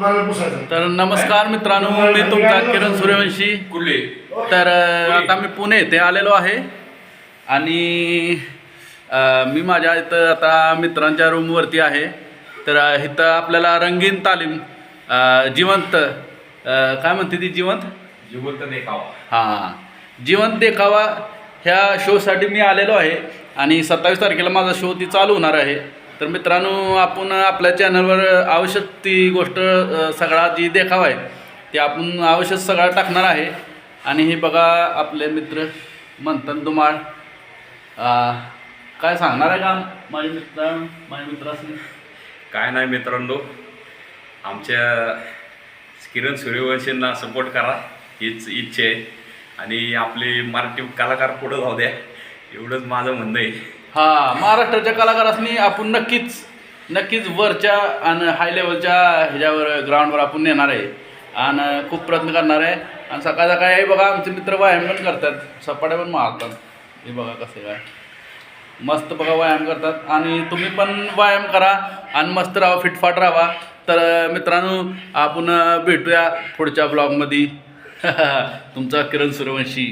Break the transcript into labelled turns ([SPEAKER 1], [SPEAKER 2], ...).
[SPEAKER 1] तर नमस्कार मित्रांनो, मी तुमचा किरण सूर्यवंशी कुल्ले. तर आता मी पुणे येथे आलेलो आहे आणि मी माझ्या इथं आता मित्रांच्या रूमवरती आहे. तर इथं आपल्याला रंगीन तालीम जिवंत काय म्हणते ती जिवंत
[SPEAKER 2] देखावा.
[SPEAKER 1] हां, जिवंत देखावा ह्या शोसाठी मी आलेलो आहे आणि 27 तारखेला माझा शो ती चालू होणार आहे. तर मित्रांनो, आपण आपल्या चॅनलवर आवश्यक ती गोष्ट सगळा जी देखावा आहे ते आपण आवश्यक सगळा टाकणार आहे. आणि हे बघा आपले मित्र मंथन धुमाळ काय सांगणार आहे का माझ्या मित्रांनी?
[SPEAKER 2] काय नाही मित्रांनो, आमच्या किरण सूर्यवंशींना सपोर्ट करा हीच इच्छा आहे आणि आपले मराठी कलाकार पुढं जाऊ द्या, एवढंच माझं म्हणणं आहे.
[SPEAKER 1] हां, महाराष्ट्राच्या कलाकारांनी आपण नक्कीच वरच्या आणि हाय लेवलच्या ह्याच्यावर ग्राउंडवर आपण नेणार आहे आणि खूप प्रयत्न करणार आहे. आणि सकाळ सकाळी बघा आमचे मित्र व्यायाम पण करतात, सपाट्या पण मारतात. हे बघा कसे काय मस्त बघा व्यायाम करतात आणि तुम्ही पण व्यायाम करा आणि मस्त राहा, फिटफाट राहा. तर मित्रांनो, आपण भेटूया पुढच्या ब्लॉगमध्ये. तुमचा किरण सूर्यवंशी.